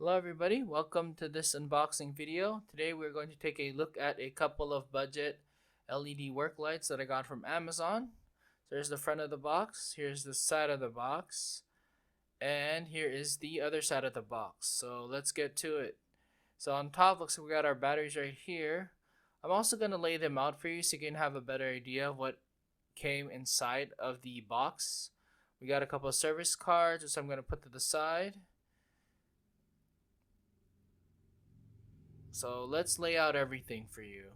Hello everybody, welcome to this unboxing video. Today we're going to take a look at a couple of budget LED work lights that I got from Amazon. So there's the front of the box, here's the side of the box, and here is the other side of the box. So let's get to it. So on top, looks like we got our batteries right here. I'm also going to lay them out for you so you can have a better idea of what came inside of the box. We got a couple of service cards, which I'm going to put to the side. So let's lay out everything for you.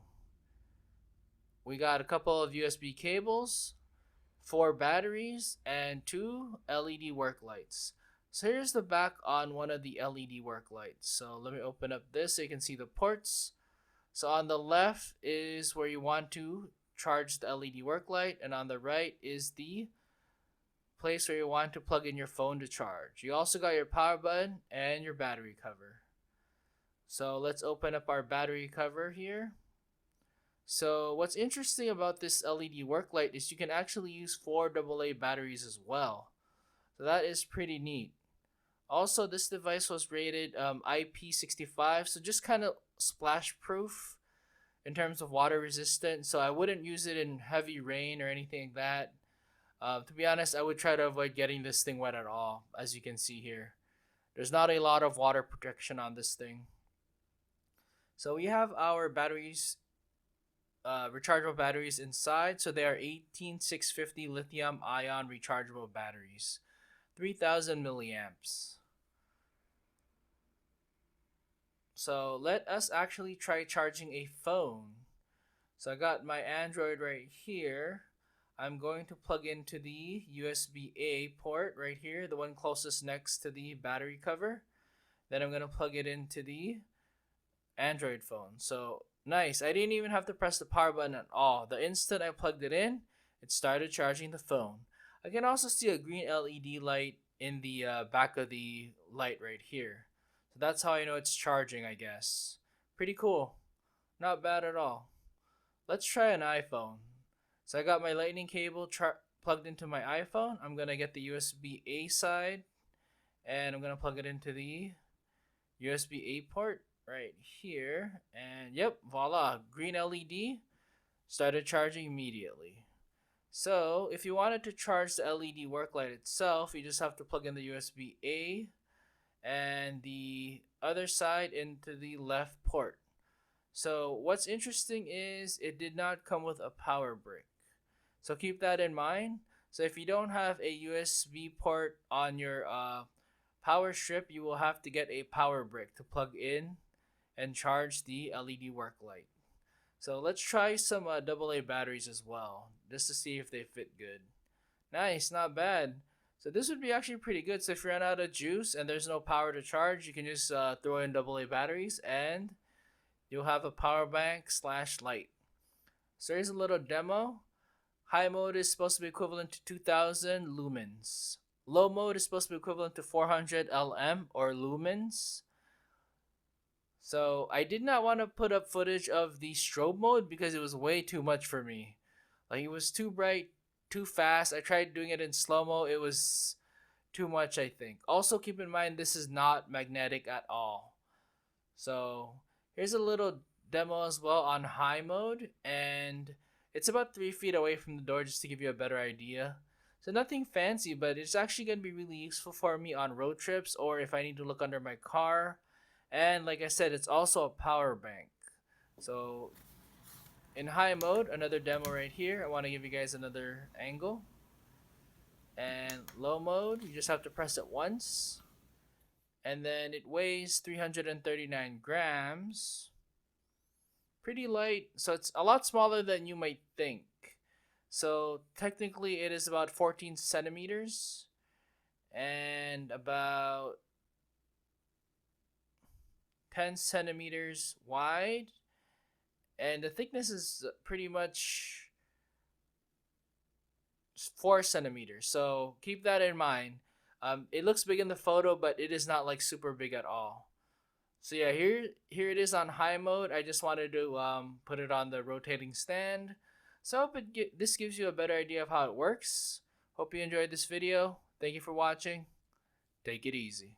We got a couple of USB cables, 4 batteries, and 2 LED work lights. So here's the back on one of the LED work lights. So let me open up this so you can see the ports. So on the left is where you want to charge the LED work light, and on the right is the place where you want to plug in your phone to charge. You also got your power button and your battery cover. So let's open up our battery cover here. So what's interesting about this LED work light is you can actually use 4 AA batteries as well. So that is pretty neat. Also, this device was rated IP65, so just kind of splash proof in terms of water resistant. So I wouldn't use it in heavy rain or anything like that. To be honest, I would try to avoid getting this thing wet at all, as you can see here. There's not a lot of water protection on this thing. So we have our batteries, rechargeable batteries inside. So they are 18650 lithium ion rechargeable batteries, 3000 milliamps. So let us actually try charging a phone. So I got my Android right here. I'm going to plug into the USB-A port right here, the one closest next to the battery cover. Then I'm going to plug it into the Android phone. So nice, I didn't even have to press the power button at all. The instant I plugged it in, it started charging the phone. I can also see a green LED light in the back of the light right here. So that's how I know it's charging, I guess. Pretty cool. Not bad at all. Let's try an iPhone. So I got my lightning cable plugged into my iPhone. I'm going to get the USB-A side, and I'm going to plug it into the USB-A port right here, and yep, voila, green LED started charging immediately. So if you wanted to charge the LED work light itself, you just have to plug in the USB-A and the other side into the left port. So what's interesting is it did not come with a power brick, so keep that in mind. So if you don't have a USB port on your power strip, you will have to get a power brick to plug in and charge the LED work light. So let's try some AA batteries as well, just to see if they fit good. Nice, not bad. So this would be actually pretty good. So if you run out of juice and there's no power to charge, you can just throw in AA batteries and you'll have a power bank slash light. So here's a little demo. High mode is supposed to be equivalent to 2000 lumens. Low mode is supposed to be equivalent to 400 LM or lumens. So I did not want to put up footage of the strobe mode because it was way too much for me. Like, it was too bright, too fast. I tried doing it in slow-mo. It was too much, I think. Also, keep in mind, this is not magnetic at all. So here's a little demo as well on high mode. And it's about 3 feet away from the door, just to give you a better idea. So nothing fancy, but it's actually going to be really useful for me on road trips or if I need to look under my car. And like I said, it's also a power bank. So in high mode, another demo right here. I want to give you guys another angle. And low mode, you just have to press it once. And then it weighs 339 grams. Pretty light, so it's a lot smaller than you might think. So technically it is about 14 centimeters and about 10 centimeters wide, and the thickness is pretty much 4 centimeters. So keep that in mind. It looks big in the photo, but it is not like super big at all. So yeah, here it is on high mode. I just wanted to put it on the rotating stand. So I hope this gives you a better idea of how it works. Hope you enjoyed this video. Thank you for watching. Take it easy.